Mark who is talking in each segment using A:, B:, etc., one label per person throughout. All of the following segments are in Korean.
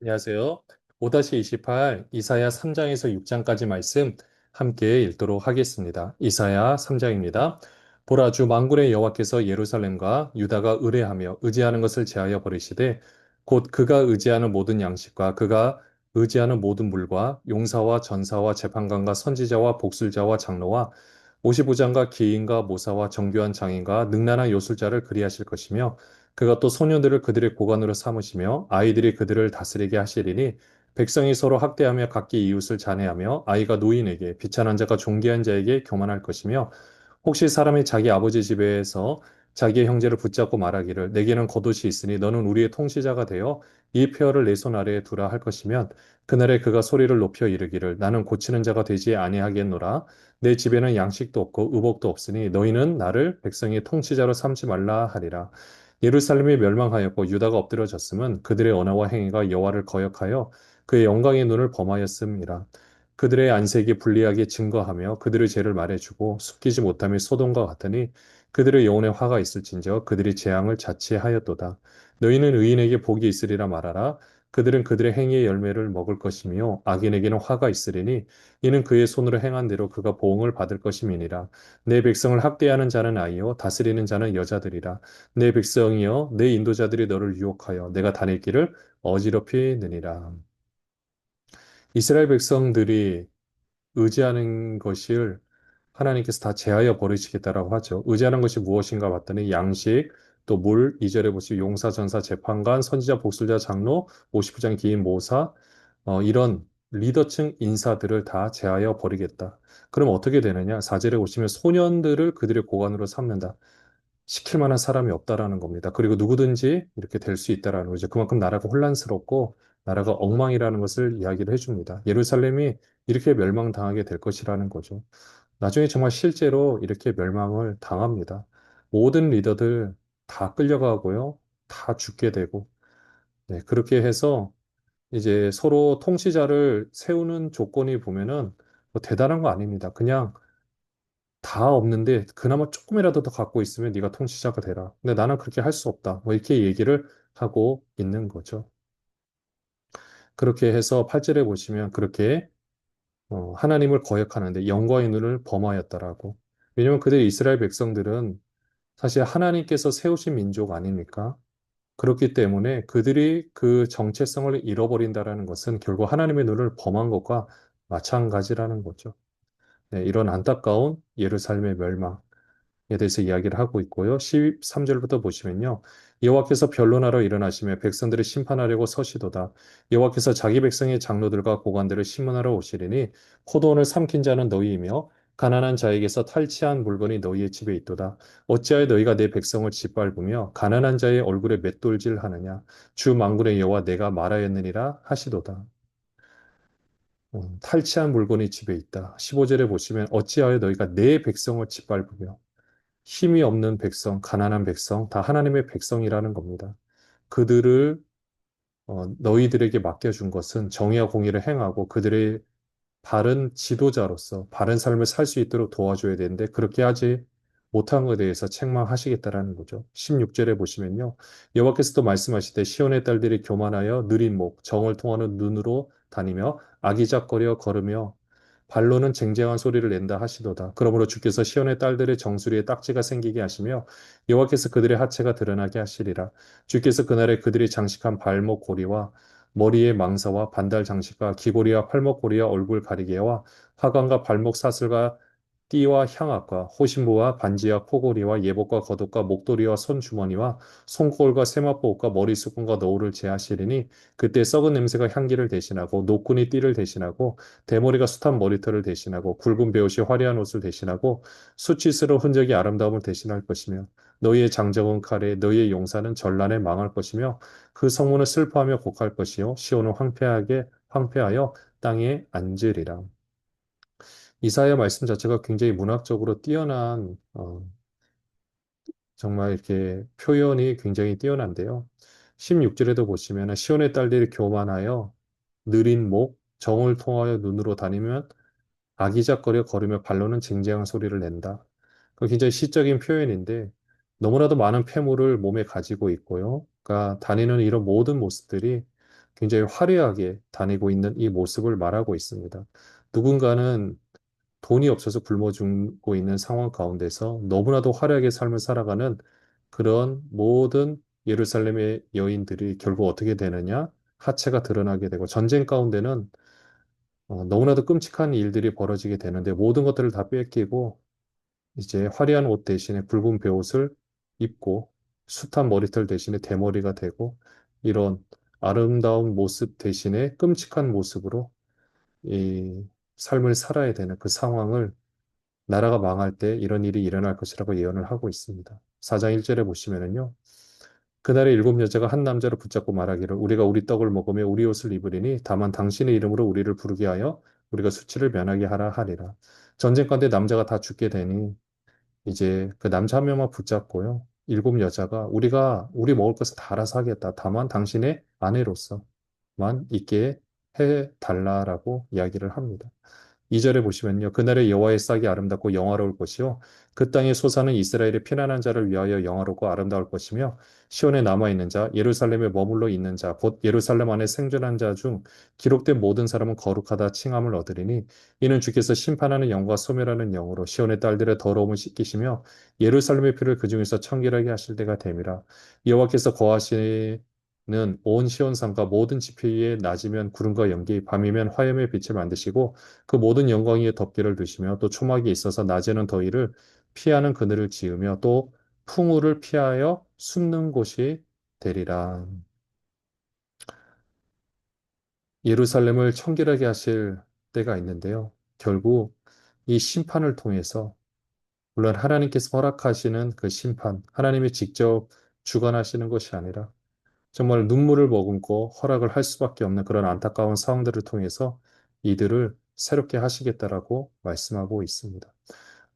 A: 안녕하세요. 5-28 이사야 3장에서 6장까지 말씀 함께 읽도록 하겠습니다. 이사야 3장입니다. 보라, 주 만군의 여호와께서 예루살렘과 유다가 의뢰하며 의지하는 것을 제하여 버리시되 곧 그가 의지하는 모든 양식과 그가 의지하는 모든 물과 용사와 전사와 재판관과 선지자와 복술자와 장로와 오시부장과 기인과 모사와 정교한 장인과 능란한 요술자를 그리하실 것이며 그가 또 소년들을 그들의 고관으로 삼으시며 아이들이 그들을 다스리게 하시리니 백성이 서로 학대하며 각기 이웃을 잔해하며 아이가 노인에게 비천한 자가 존귀한 자에게 교만할 것이며 혹시 사람이 자기 아버지 집에서 자기의 형제를 붙잡고 말하기를 내게는 겉옷이 있으니 너는 우리의 통치자가 되어 이 폐허를 내 손 아래에 두라 할 것이면 그날에 그가 소리를 높여 이르기를 나는 고치는 자가 되지 아니하겠노라 내 집에는 양식도 없고 의복도 없으니 너희는 나를 백성의 통치자로 삼지 말라 하리라. 예루살렘이 멸망하였고 유다가 엎드러졌음은 그들의 언어와 행위가 여호와를 거역하여 그의 영광의 눈을 범하였음이라. 그들의 안색이 불리하게 증거하며 그들의 죄를 말해주고 숨기지 못함이 소돔과 같으니 그들의 영혼에 화가 있을진저 그들이 재앙을 자취하였도다. 너희는 의인에게 복이 있으리라 말하라. 그들은 그들의 행위의 열매를 먹을 것이며 악인에게는 화가 있으리니 이는 그의 손으로 행한 대로 그가 보응을 받을 것임이니라. 내 백성을 학대하는 자는 아이요 다스리는 자는 여자들이라. 내 백성이여 내 인도자들이 너를 유혹하여 내가 다닐 길을 어지럽히느니라. 이스라엘 백성들이 의지하는 것을 하나님께서 다 제하여 버리시겠다라고 하죠. 의지하는 것이 무엇인가 봤더니 양식, 또 물, 2절에 보시 용사, 전사, 재판관, 선지자, 복술자, 장로, 50부장, 기인, 모사, 이런 리더층 인사들을 다 제하여 버리겠다. 그럼 어떻게 되느냐? 4절에 보시면 소년들을 그들의 고관으로 삼는다. 시킬 만한 사람이 없다라는 겁니다. 그리고 누구든지 이렇게 될 수 있다라는 거죠. 그만큼 나라가 혼란스럽고 나라가 엉망이라는 것을 이야기를 해줍니다. 예루살렘이 이렇게 멸망당하게 될 것이라는 거죠. 나중에 정말 실제로 이렇게 멸망을 당합니다. 모든 리더들 다 끌려가고요. 다 죽게 되고. 네, 그렇게 해서 이제 서로 통치자를 세우는 조건이 보면은 뭐 대단한 거 아닙니다. 그냥 다 없는데 그나마 조금이라도 더 갖고 있으면 네가 통치자가 되라. 근데 나는 그렇게 할 수 없다. 뭐 이렇게 얘기를 하고 있는 거죠. 그렇게 해서 8절에 보시면 그렇게 하나님을 거역하는데 영광의 눈을 범하였다라고. 왜냐하면 그들 이스라엘 백성들은 사실 하나님께서 세우신 민족 아닙니까? 그렇기 때문에 그들이 그 정체성을 잃어버린다라는 것은 결국 하나님의 눈을 범한 것과 마찬가지라는 거죠. 네, 이런 안타까운 예루살렘의 멸망. 에 대해서 이야기를 하고 있고요. 13절부터 보시면요. 여호와께서 변론하러 일어나시며 백성들을 심판하려고 서시도다. 여호와께서 자기 백성의 장로들과 고관들을 심문하러 오시리니 포도원을 삼킨 자는 너희이며 가난한 자에게서 탈취한 물건이 너희의 집에 있도다. 어찌하여 너희가 내 백성을 짓밟으며 가난한 자의 얼굴에 맷돌질하느냐. 주 만군의 여호와 내가 말하였느니라 하시도다. 탈취한 물건이 집에 있다. 15절에 보시면 어찌하여 너희가 내 백성을 짓밟으며 힘이 없는 백성, 가난한 백성, 다 하나님의 백성이라는 겁니다. 그들을 너희들에게 맡겨준 것은 정의와 공의를 행하고 그들의 바른 지도자로서 바른 삶을 살 수 있도록 도와줘야 되는데 그렇게 하지 못한 것에 대해서 책망하시겠다라는 거죠. 16절에 보시면요. 여호와께서도 말씀하시되 시온의 딸들이 교만하여 느린 목, 정을 통하는 눈으로 다니며 아기작거려 걸으며 발로는 쟁쟁한 소리를 낸다 하시도다. 그러므로 주께서 시온의 딸들의 정수리에 딱지가 생기게 하시며 여호와께서 그들의 하체가 드러나게 하시리라. 주께서 그날에 그들이 장식한 발목 고리와 머리에 망사와 반달 장식과 귀고리와 팔목고리와 얼굴 가리개와 화관과 발목 사슬과 띠와 향악과 호신부와 반지와 코고리와 예복과 겉옷과 목도리와 손주머니와 손거울과 세마포옷과 머리수건과 너울을 제하시리니 그때 썩은 냄새가 향기를 대신하고 노끈이 띠를 대신하고 대머리가 숱한 머리털을 대신하고 굵은 베옷이 화려한 옷을 대신하고 수치스러운 흔적이 아름다움을 대신할 것이며 너희의 장정은 칼에 너희의 용사는 전란에 망할 것이며 그 성문은 슬퍼하며 곡할 것이요 시온은 황폐하여 땅에 앉으리라. 이사야 말씀 자체가 굉장히 문학적으로 뛰어난 정말 이렇게 표현이 굉장히 뛰어난데요. 16절에도 보시면 시온의 딸들이 교만하여 느린 목, 정을 통하여 눈으로 다니면 아기작거려 걸으며 발로는 쟁쟁한 소리를 낸다. 그 굉장히 시적인 표현인데 너무나도 많은 폐물을 몸에 가지고 있고요. 그러니까 다니는 이런 모든 모습들이 굉장히 화려하게 다니고 있는 이 모습을 말하고 있습니다. 누군가는 돈이 없어서 굶어 죽고 있는 상황 가운데서 너무나도 화려하게 삶을 살아가는 그런 모든 예루살렘의 여인들이 결국 어떻게 되느냐? 하체가 드러나게 되고 전쟁 가운데는 너무나도 끔찍한 일들이 벌어지게 되는데 모든 것들을 다 뺏기고 이제 화려한 옷 대신에 굵은 베옷을 입고 숱한 머리털 대신에 대머리가 되고 이런 아름다운 모습 대신에 끔찍한 모습으로 이 삶을 살아야 되는 그 상황을 나라가 망할 때 이런 일이 일어날 것이라고 예언을 하고 있습니다. 4장 1절에 보시면은요. 그날에 일곱 여자가 한 남자를 붙잡고 말하기를 우리가 우리 떡을 먹으며 우리 옷을 입으리니 다만 당신의 이름으로 우리를 부르게 하여 우리가 수치를 면하게 하라 하리라. 전쟁 가운데 남자가 다 죽게 되니 이제 그 남자 한 명만 붙잡고요. 일곱 여자가 우리가 우리 먹을 것을 다 알아서 하겠다. 다만 당신의 아내로서만 있게 해 달라라고 이야기를 합니다. 2절에 보시면요. 그날의 여호와의 싹이 아름답고 영화로울 것이요. 그 땅에 솟아는 이스라엘의 피난한 자를 위하여 영화롭고 아름다울 것이며 시온에 남아있는 자, 예루살렘에 머물러 있는 자, 곧 예루살렘 안에 생존한 자 중 기록된 모든 사람은 거룩하다 칭함을 얻으리니 이는 주께서 심판하는 영과 소멸하는 영으로 시온의 딸들의 더러움을 씻기시며 예루살렘의 피를 그 중에서 청결하게 하실 때가 됨이라. 여호와께서 거하시는 온 시온산과 모든 지표 위에 낮이면 구름과 연기, 밤이면 화염의 빛을 만드시고 그 모든 영광 위에 덮개를 두시며 또 초막이 있어서 낮에는 더위를 피하는 그늘을 지으며 또 풍우를 피하여 숨는 곳이 되리라. 예루살렘을 청결하게 하실 때가 있는데요. 결국 이 심판을 통해서 물론 하나님께서 허락하시는 그 심판, 하나님이 직접 주관하시는 것이 아니라 정말 눈물을 머금고 허락을 할 수밖에 없는 그런 안타까운 상황들을 통해서 이들을 새롭게 하시겠다라고 말씀하고 있습니다.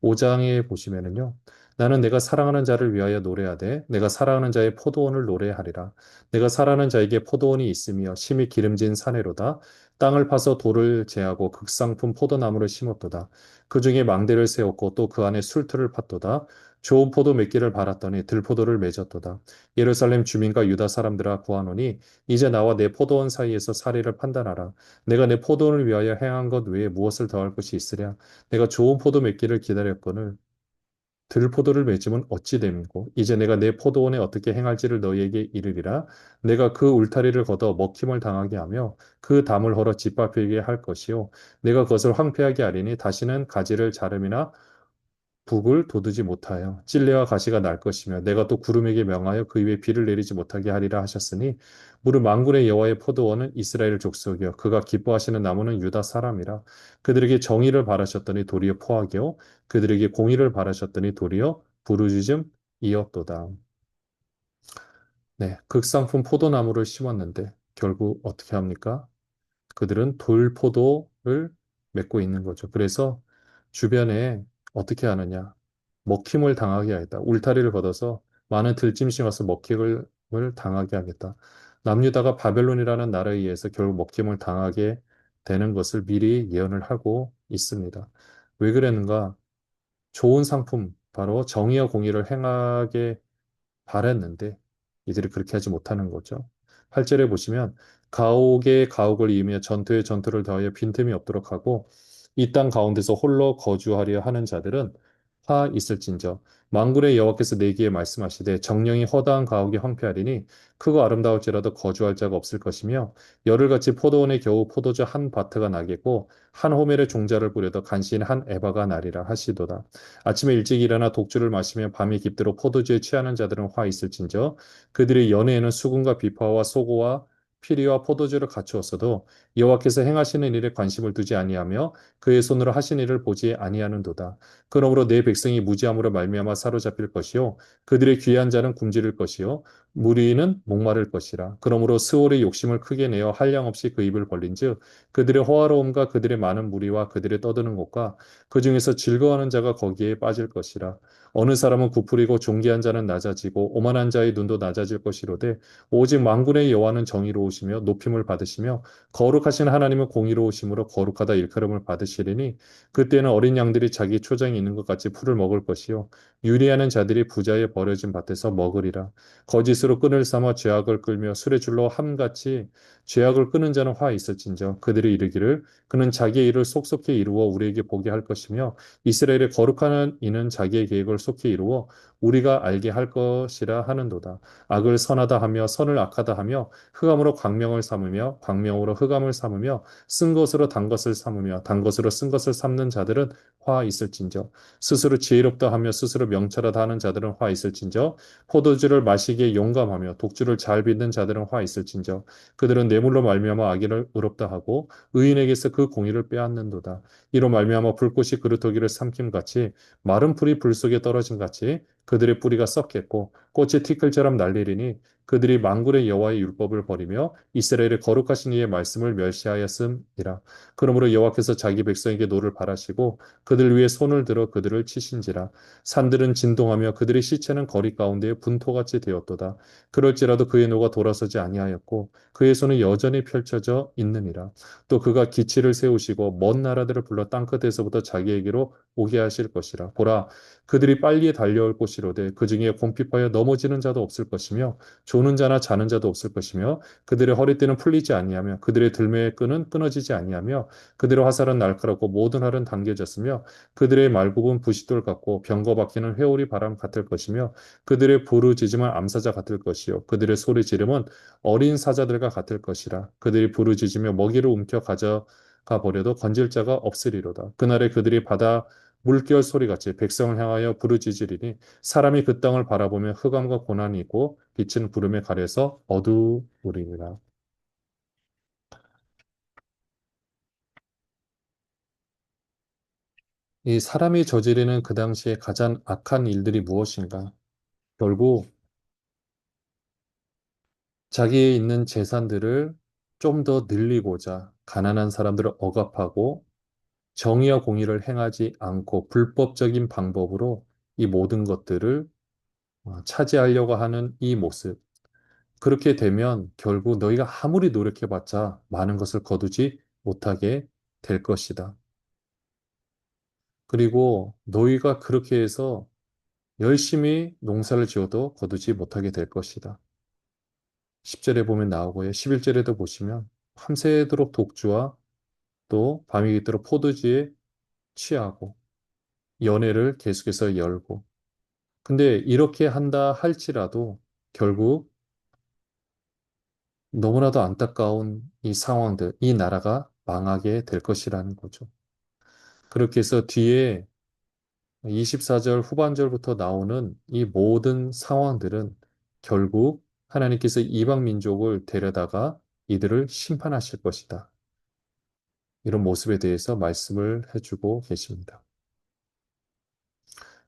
A: 5장에 보시면은요. 나는 내가 사랑하는 자를 위하여 노래하되 내가 사랑하는 자의 포도원을 노래하리라. 내가 사랑하는 자에게 포도원이 있으며 심히 기름진 사내로다. 땅을 파서 돌을 제하고 극상품 포도나무를 심었도다. 그 중에 망대를 세웠고 또 그 안에 술틀을 팠도다. 좋은 포도 맺기를 바랐더니 들포도를 맺었도다. 예루살렘 주민과 유다 사람들아 구하노니 이제 나와 내 포도원 사이에서 사리를 판단하라. 내가 내 포도원을 위하여 행한 것 외에 무엇을 더할 것이 있으랴. 내가 좋은 포도 맺기를 기다렸거늘 들포도를 맺으면 어찌 됨이고 이제 내가 내 포도원에 어떻게 행할지를 너희에게 이르리라. 내가 그 울타리를 걷어 먹힘을 당하게 하며 그 담을 헐어 짓밟히게 할 것이요 내가 그것을 황폐하게 하리니 다시는 가지를 자름이나 북을 돋우지 못하여 찔레와 가시가 날 것이며 내가 또 구름에게 명하여 그 위에 비를 내리지 못하게 하리라 하셨으니 무릇 만군의 여호와의 포도원은 이스라엘 족속이요 그가 기뻐하시는 나무는 유다 사람이라 그들에게 정의를 바라셨더니 도리어 포악이요 그들에게 공의를 바라셨더니 도리어 부르짖음이었도다. 네, 극상품 포도나무를 심었는데 결국 어떻게 합니까? 그들은 돌포도를 맺고 있는 거죠. 그래서 주변에 어떻게 하느냐? 먹힘을 당하게 하겠다. 울타리를 걷어서 많은 들짐승이 와서 먹힘을 당하게 하겠다. 남유다가 바벨론이라는 나라에 의해서 결국 먹힘을 당하게 되는 것을 미리 예언을 하고 있습니다. 왜 그랬는가? 좋은 상품, 바로 정의와 공의를 행하게 바랬는데 이들이 그렇게 하지 못하는 거죠. 8절에 보시면 가옥에 가옥을 이으며 전투에 전투를 더하여 빈틈이 없도록 하고 이 땅 가운데서 홀로 거주하려 하는 자들은 화 있을진저 만군의 여호와께서 내기에 말씀하시되 정령이 허다한 가옥이 황폐하리니 크고 아름다울지라도 거주할 자가 없을 것이며 열흘같이 포도원에 겨우 포도주 한 바트가 나겠고 한 호멜의 종자를 뿌려도 간신 한 에바가 나리라 하시도다. 아침에 일찍 일어나 독주를 마시며 밤이 깊도록 포도주에 취하는 자들은 화 있을진저 그들의 연회에는 수금과 비파와 소고와 피리와 포도주를 갖추었어도 여호와께서 행하시는 일에 관심을 두지 아니하며 그의 손으로 하신 일을 보지 아니하는도다. 그러므로 내 백성이 무지함으로 말미암아 사로잡힐 것이요 그들의 귀한 자는 굶주릴 것이요 무리는 목마를 것이라. 그러므로 스올의 욕심을 크게 내어 한량없이 그 입을 벌린즉 그들의 호화로움과 그들의 많은 무리와 그들의 떠드는 곳과 그 중에서 즐거워하는 자가 거기에 빠질 것이라. 어느 사람은 부풀이고 존귀한 자는 낮아지고 오만한 자의 눈도 낮아질 것이로되 오직 만군의 여호와는 정의로우시며 높임을 받으시며 거룩하신 하나님은 공의로우심으로 거룩하다 일컬음을 받으시리니 그때는 어린 양들이 자기 초장이 있는 것 같이 풀을 먹을 것이요 유리하는 자들이 부자의 버려진 밭에서 먹으리라. 거짓으로 끈을 삼아 죄악을 끌며 술의 줄로 함같이 죄악을 끊은 자는 화 있을진저 그들이 이르기를 그는 자기의 일을 속속히 이루어 우리에게 보게 할 것이며 이스라엘의 거룩한 이는 자기의 계획을 속히 이루어 우리가 알게 할 것이라 하는도다. 악을 선하다 하며 선을 악하다 하며 흑암으로 광명을 삼으며 광명으로 흑암을 삼으며 쓴 것으로 단 것을 삼으며 단 것으로 쓴 것을 삼는 자들은 화 있을진저 스스로 지혜롭다 하며 스스로 명철하다 하는 자들은 화 있을진저 포도주를 마시기에 용감하며 독주를 잘 빚는 자들은 화 있을진저 그들은 뇌물로 말미암아 악인을 의롭다 하고 의인에게서 그 공의를 빼앗는도다. 이로 말미암아 불꽃이 그루터기를 삼킴 같이 마른 풀이 불 속에 떨어진 같이 그들의 뿌리가 썩겠고 꽃이 티끌처럼 날리리니 그들이 만군의 여호와의 율법을 버리며 이스라엘의 거룩하신 이의 말씀을 멸시하였음이라. 그러므로 여호와께서 자기 백성에게 노를 바라시고 그들 위에 손을 들어 그들을 치신지라. 산들은 진동하며 그들의 시체는 거리 가운데에 분토같이 되었도다. 그럴지라도 그의 노가 돌아서지 아니하였고 그의 손은 여전히 펼쳐져 있느니라. 또 그가 기치를 세우시고 먼 나라들을 불러 땅끝에서부터 자기에게로 오게 하실 것이라. 보라, 그들이 빨리 달려올 곳이로되 그 중에 곰핍하여 넘어지는 자도 없을 것이며 조는 자나 자는 자도 없을 것이며 그들의 허리띠는 풀리지 아니하며 그들의 들매의 끈은 끊어지지 아니하며 그들의 화살은 날카롭고 모든 활은 당겨졌으며 그들의 말굽은 부싯돌 같고 병거 박히는 회오리 바람 같을 것이며 그들의 부르짖음은 암사자 같을 것이요 그들의 소리 지름은 어린 사자들과 같을 것이라 그들이 부르짖으며 먹이를 움켜 가져가 버려도 건질 자가 없으리로다. 그날에 그들이 바다 물결 소리같이 백성을 향하여 부르짖으리니 사람이 그 땅을 바라보며 흑암과 고난이 있고 빛은 구름에 가려서 어두우리라. 이 사람이 저지르는 그 당시에 가장 악한 일들이 무엇인가? 결국 자기의 있는 재산들을 좀 더 늘리고자 가난한 사람들을 억압하고 정의와 공의를 행하지 않고 불법적인 방법으로 이 모든 것들을 차지하려고 하는 이 모습. 그렇게 되면 결국 너희가 아무리 노력해봤자 많은 것을 거두지 못하게 될 것이다. 그리고 너희가 그렇게 해서 열심히 농사를 지어도 거두지 못하게 될 것이다. 10절에 보면 나오고요. 11절에도 보시면 밤새도록 독주와 또 밤이 있도록 포도주에 취하고 연회를 계속해서 열고 근데 이렇게 한다 할지라도 결국 너무나도 안타까운 이 상황들, 이 나라가 망하게 될 것이라는 거죠. 그렇게 해서 뒤에 24절 후반절부터 나오는 이 모든 상황들은 결국 하나님께서 이방 민족을 데려다가 이들을 심판하실 것이다. 이런 모습에 대해서 말씀을 해주고 계십니다.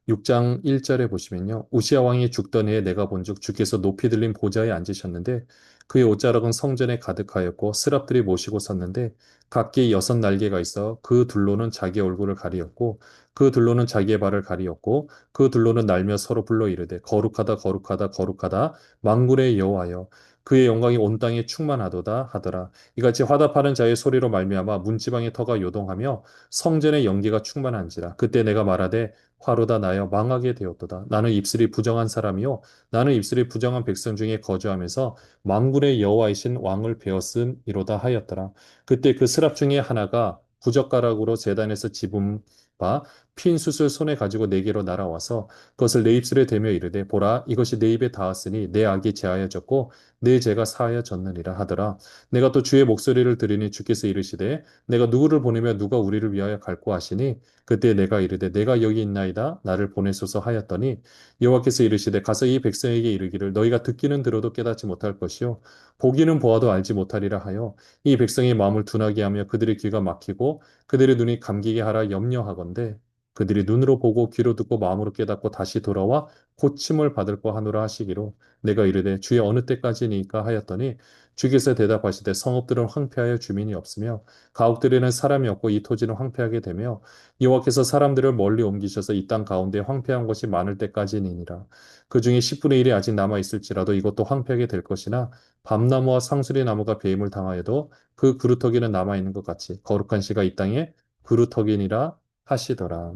A: 6장 1절에 보시면요. 우시아 왕이 죽던 해에 내가 본즉 주께서 높이 들린 보좌에 앉으셨는데 그의 옷자락은 성전에 가득하였고 스랍들이 모시고 섰는데 각기 6 날개가 있어 그 둘로는 자기 얼굴을 가리었고 그 둘로는 자기의 발을 가리었고 그 둘로는 날며 서로 불러 이르되 거룩하다 거룩하다 거룩하다 만군의 여호와여 그의 영광이 온 땅에 충만하도다 하더라. 이같이 화답하는 자의 소리로 말미암아 문지방의 터가 요동하며 성전의 연기가 충만한지라. 그때 내가 말하되 화로다 나여 망하게 되었도다. 나는 입술이 부정한 사람이요 나는 입술이 부정한 백성 중에 거주하면서 만군의 여호와이신 왕을 배웠음이로다 하였더라. 그때 그 스랍 중에 하나가 부젓가락으로 제단에서 집은 바 핀 숯을 손에 가지고 내게로 날아와서 그것을 내 입술에 대며 이르되 보라 이것이 내 입에 닿았으니 내 악이 제하여졌고 내 죄가 사하여졌느니라 하더라. 내가 또 주의 목소리를 들으니 주께서 이르시되 내가 누구를 보내며 누가 우리를 위하여 갈고 하시니 그때 내가 이르되 내가 여기 있나이다 나를 보내소서 하였더니 여호와께서 이르시되 가서 이 백성에게 이르기를 너희가 듣기는 들어도 깨닫지 못할 것이요 보기는 보아도 알지 못하리라 하여 이 백성의 마음을 둔하게 하며 그들의 귀가 막히고 그들의 눈이 감기게 하라 염려하건대 그들이 눈으로 보고 귀로 듣고 마음으로 깨닫고 다시 돌아와 고침을 받을 거 하노라 하시기로 내가 이르되 주의 어느 때까지니까 하였더니 주께서 대답하시되 성읍들은 황폐하여 주민이 없으며 가옥들에는 사람이 없고 이 토지는 황폐하게 되며 여호와께서 사람들을 멀리 옮기셔서 이 땅 가운데 황폐한 것이 많을 때까지니라. 그 중에 10분의 1이 아직 남아 있을지라도 이것도 황폐하게 될 것이나 밤나무와 상수리 나무가 배임을 당하여도 그 그루터기는 남아 있는 것 같이 거룩한 씨가 이 땅에 그루터기니라 하시더라.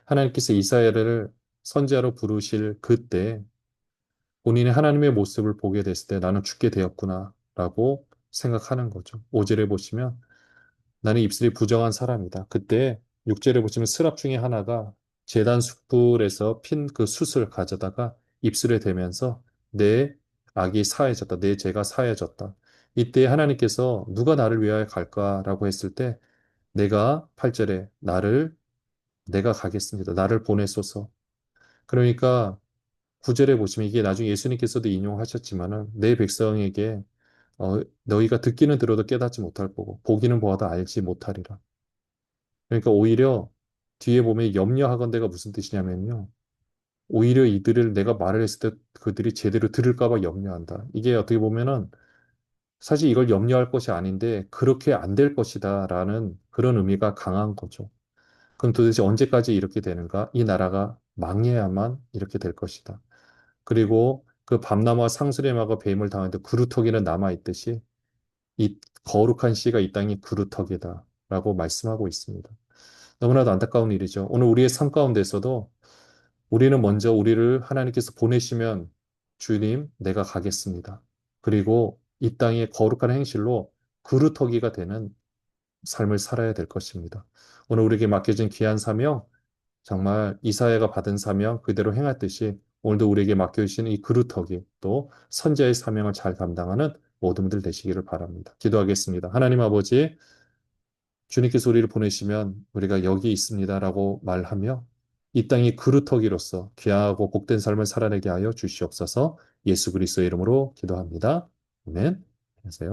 A: 하나님께서 이사야를 선지자로 부르실 그때 본인이 하나님의 모습을 보게 됐을 때 나는 죽게 되었구나 라고 생각하는 거죠. 5절에 보시면 나는 입술이 부정한 사람이다. 그때 6절에 보시면 스랍 중에 하나가 제단 숯불에서 핀 그 숯을 가져다가 입술에 대면서 내 악이 사해졌다. 내 죄가 사해졌다. 이때 하나님께서 누가 나를 위하여 갈까라고 했을 때 내가 8절에 내가 가겠습니다. 나를 보내소서. 그러니까 9절에 보시면 이게 나중에 예수님께서도 인용하셨지만은 내 백성에게 너희가 듣기는 들어도 깨닫지 못할 거고 보기는 보아도 알지 못하리라. 그러니까 오히려 뒤에 보면 염려하건대가 무슨 뜻이냐면요. 오히려 이들을 내가 말을 했을 때 그들이 제대로 들을까 봐 염려한다. 이게 어떻게 보면은 사실 이걸 염려할 것이 아닌데 그렇게 안 될 것이다라는 그런 의미가 강한 거죠. 그럼 도대체 언제까지 이렇게 되는가? 이 나라가 망해야만 이렇게 될 것이다. 그리고 그 밤나무와 상수림하고 뱀을 당하는데 그루터기는 남아있듯이 이 거룩한 씨가 이 땅이 그루터기다 라고 말씀하고 있습니다. 너무나도 안타까운 일이죠. 오늘 우리의 삶 가운데서도 우리는 먼저 우리를 하나님께서 보내시면 주님, 내가 가겠습니다. 그리고 이 땅의 거룩한 행실로 그루터기가 되는 삶을 살아야 될 것입니다. 오늘 우리에게 맡겨진 귀한 사명, 정말 이사야가 받은 사명 그대로 행했듯이 오늘도 우리에게 맡겨주신 이 그루터기 또 선지자의 사명을 잘 감당하는 모든 분들 되시기를 바랍니다. 기도하겠습니다. 하나님 아버지, 주님께서 우리를 보내시면 우리가 여기 있습니다라고 말하며 이 땅이 그루터기로서 귀하고 복된 삶을 살아내게 하여 주시옵소서. 예수 그리스도의 이름으로 기도합니다. 아멘. 안녕하세요.